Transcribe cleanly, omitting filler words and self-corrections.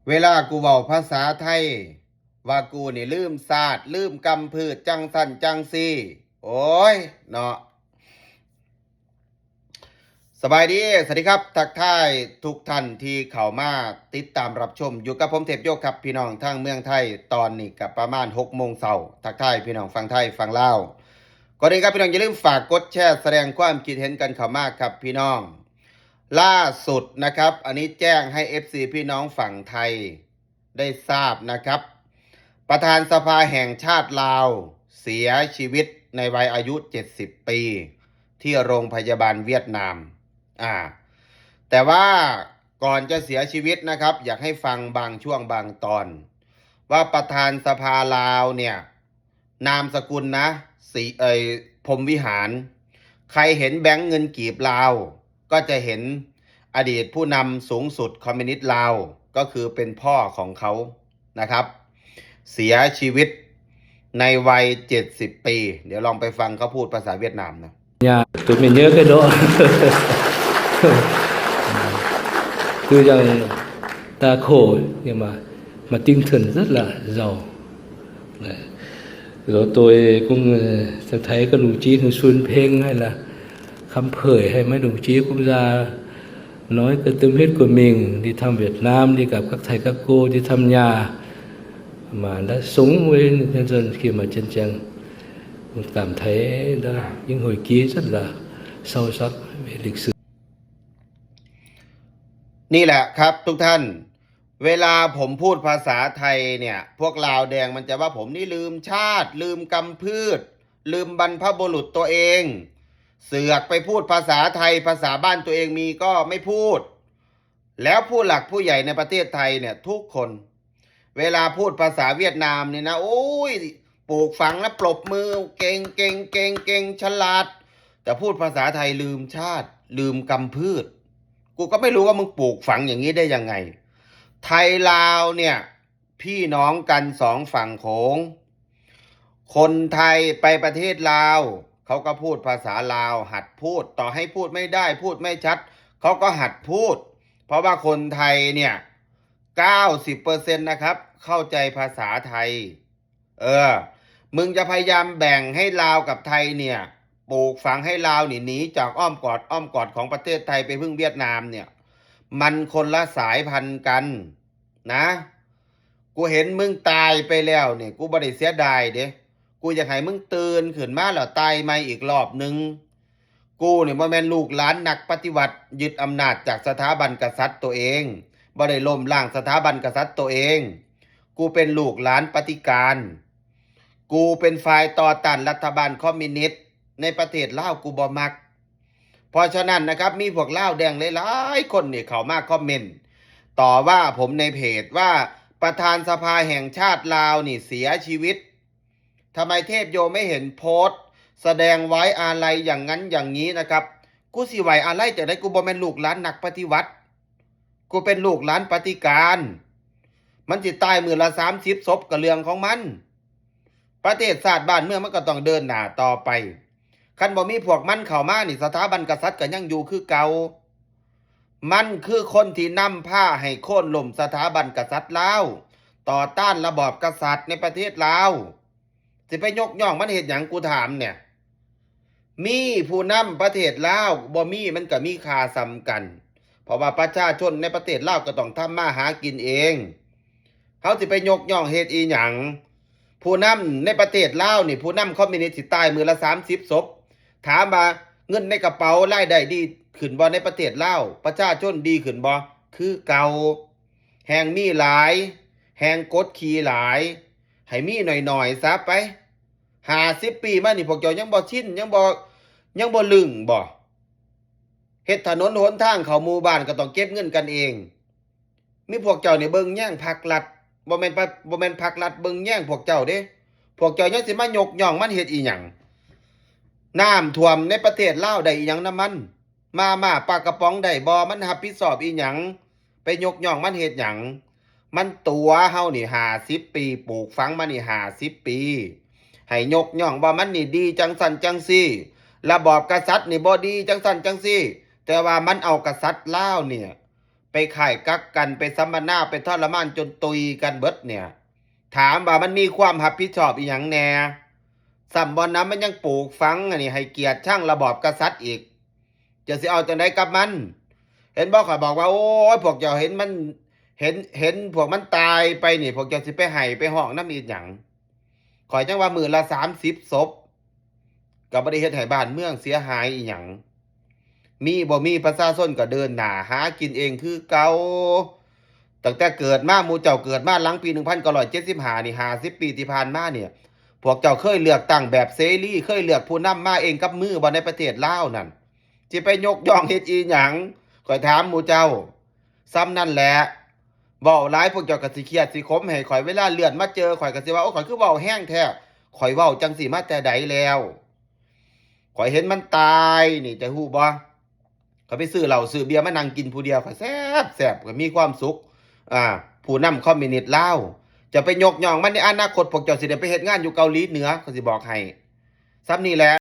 เวลากูเว้าภาษาไทยว่ากูนี่ลืมศาสตร์ลืมกำพืชจังสันจังซี่โอ้ยเนาะสบายดีสวัสดีครับทักทายทุกท่านที่เข้ามาติดตามรับชมอยู่กับผมเทพโยกครับพี่น้องทางเมืองไทยตอนนี้กับประมาณ6 โมงเช้าทักทายพี่น้องฟังไทยฟังลาวก่อนอื่นครับพี่น้องอย่าลืมฝากกดแชร์แสดงความคิดเห็นกันเข้ามาครับพี่น้องล่าสุดนะครับอันนี้แจ้งให้ FC พี่น้องฝั่งไทยได้ทราบนะครับประธานสภาแห่งชาติลาวเสียชีวิตในวัยอายุ70 ปีที่โรงพยาบาลเวียดนามแต่ว่าก่อนจะเสียชีวิตนะครับอยากให้ฟังบางช่วงบางตอนว่าประธานสภาลาวเนี่ยนามสกุลนะพรหมวิหารใครเห็นแบงค์เงินกีบลาวก็จะเห็นอดีตผู้นำสูงสุดคอมมิวนิสต์ลาวก็คือเป็นพ่อของเขานะครับเสียชีวิตในวัย70 ปีเดี๋ยวลองไปฟังเขาพูดภาษาเวียดนามนะ Tụi mình nhớ cái đó. Tuy rằng ta khổ nhưng mà tinh thần rất là giàu. Đấy. Rồi tôi cũng thấy các đồng chí thường Xuân Phênh hay là Khăm Khởi hay mấy đồng chí cũng ra nói cái tâm huyết của mình đi thăm Việt Nam, đi gặp các thầy các cô, đi thăm nhà mà đã sống với nhân dân khi mà chiến tranh. Cảm thấy đó những hồi ký rất là sâu sắc về lịch sử. นี่แหละครับทุกท่านเวลาผมพูดภาษาไทยเนี่ยพวกลาวแดงมันจะว่าผมนี่ลืมชาติลืมกำพืชลืมบรรพบุรุษตัวเองเสือกไปพูดภาษาไทยภาษาบ้านตัวเองมีก็ไม่พูดแล้วผู้หลักผู้ใหญ่ในประเทศไทยเนี่ยทุกคนเวลาพูดภาษาเวียดนามเนี่ยนะโอ้ยปลูกฝังและปรบมือเก่งเก่งเก่งเก่งฉลาดแต่พูดภาษาไทยลืมชาติลืมกำพืชกูก็ไม่รู้ว่ามึงปลูกฝังอย่างนี้ได้ยังไงไทยลาวเนี่ยพี่น้องกันสองฝั่งโขงคนไทยไปประเทศลาวเขาก็พูดภาษาลาวหัดพูดต่อให้พูดไม่ได้พูดไม่ชัดเขาก็หัดพูดเพราะว่าคนไทยเนี่ย90%นะครับเข้าใจภาษาไทยมึงจะพยายามแบ่งให้ลาวกับไทยเนี่ยปลูกฝังให้ลาวหนีจากอ้อมกอดของประเทศไทยไปพึ่งเวียดนามเนี่ยมันคนละสายพันธุ์กันนะกูเห็นมึงตายไปแล้วเนี่ยกูบ่ได้เสียดายเด้กูอยากให้มึงตื่นขึ้นมาแล้วตายใหม่อีกรอบนึงกูเนี่ยบ่แม่นลูกหลานนักปฏิวัติยึดอำนาจจากสถาบันกษัตริย์ตัวเองบ่ได้ล้มล้างสถาบันกษัตริย์ตัวเองกูเป็นลูกหลานปฏิการกูเป็นฝ่ายต่อต้านรัฐบาลคอมมิวนิสต์ในประเทศลาวกูบ่มักเพราะฉะนั้นนะครับมีพวกลาวแดงหลายๆคนนี่เข้ามาคอมเมนต์ต่อว่าผมในเพจว่าประธานสภาแห่งชาติลาวนี่เสียชีวิตทำไมเทพโยไม่เห็นโพสต์แสดงไว้อาลัยอย่างนั้นอย่างนี้นะครับกูสิไว้อาลัยจากได้กูบ่แม่นลูกหลานนักปฏิวัติกูเป็นลูกหลานปฏิการมันสิตายมื้อละ30 ศพก็เรื่องของมันประเทศชาติบ้านเมืองมันก็ต้องเดินหน้าต่อไปคันบ่มีพวกมันเข้ามานี่สถาบันกษัตริย์ก็ยังอยู่คือเก่ามันคือคนที่นำผ้าให้โค่นล่มสถาบันกษัตริย์ลาวต่อต้านระบอบกษัตริย์ในประเทศลาวสิไปยกย่องมันเฮ็ดหยังกูถามเนี่ยมีผู้นำประเทศลาวบ่มีมันก็มีค่าซ้ำกันเพราะว่าประชาชนในประเทศลาวก็ต้องทำมาหากินเองเขาสิไปยกย่องเฮ็ดอีหยังผู้นำในประเทศลาวนี่ผู้นำคอมมิวนิสต์สิตายมื้อละ30 ศพถามว่าเงินในกระเป๋ารายได้ดีขึ้นบ่ในประเทศลาวประชาชนดีขึ้นบ่คือเก่าแห่งมีหลายแห่งกดขี่หลายให้มีหน่อยๆซะไป50 ปีมานี่พวกเจ้ายังบ่ชินยังบ่ลึงบ่เฮ็ดถนนหนทางเข้าหมู่บ้านก็ต้องเก็บเงินกันเองมีพวกเจ้านี่เบิ่งแย่งภาครัฐบ่แม่นภาครัฐเบิ่งแย่งพวกเจ้าเด้พวกเจ้ายังสิมายกย่องมันเฮ็ดอีหยังน้ำท่วมในประเทศลาวได้อีหยังนำมันมาปลากระป๋องได้บ่มันรับผิดชอบอีหยังไปยกย่องมันเฮ็ดหยังมันตัวเฮานี่50 ปีปลูกฝังมานี่50 ปีให้ยกย่องว่ามันนี่ดีจังสั่นจังซี่ระบอบกษัตริย์นี่บ่ดีจังสั่นจังซี่แต่ว่ามันเอากษัตริย์ลาวเนี่ยไป ไปข่ายกักกันไปสัมมนาไปทรมานจนตุยกันเบิดเนี่ย ถามว่ามันมีความรับผิดชอบอีหยังแหน่สัมบ่นำมันยังปลูกฝังอันนี้ให้เกียรติช่างระบอบกษัตริย์อีกจะสิเอาจังได๋กับมัน เห็นบ่ข่อยบอกว่าโอ้ยพวกเจ้าเห็นมันเห็นพวกมันตายไปนี่พวกเจ้าสิไปไห้ไปห้องนำอีหยังข่อยจังว่ามื้อละ30ศพก็บ่ได้เฮ็ดให้บ้านเมืองเสียหายอีหยังมีบ่มีประชาชนก็เดินหน้าหากินเองคือเก่าตั้งแต่เกิดมาหมู่เจ้าเกิดมาหลังปี1975นี่50ปีที่ผ่านมาเนี่ยพวกเจ้าเคยเลือกตั้งแบบเสรีเคยเลือกผู้นำมาเองกับมือบ่ในประเทศลาวนั่นสิไปยกย่องเฮ็ดอีหยังข้อยถามหมู่เจ้าซ้ำนั่นแหละเว้าหลายพวกเจ้าก็สิเครียดสิขมให้ข่อยเวลาเลื่อนมาเจอข่อยก็สิว่าโอ้ข่อยคือเว้าแห้งแท้ข่อยเว้าจังสิมาแต่ใดแล้วข่อยเห็นมันตายนี่จะฮู้บ่ข้อยไปซื้อเหล้าซื้อเบียร์มานั่งกินผู้เดียวข่อยแซ่บๆก็มีความสุขผู้นำคอมมิวนิสต์ลาวจะไปยกย่องมันในอนาคตพวกเจ้าสิได้ไปเฮ็ดงานอยู่เกาหลีเหนือข้อยสิบอกให้ซ้ำนี่แหละ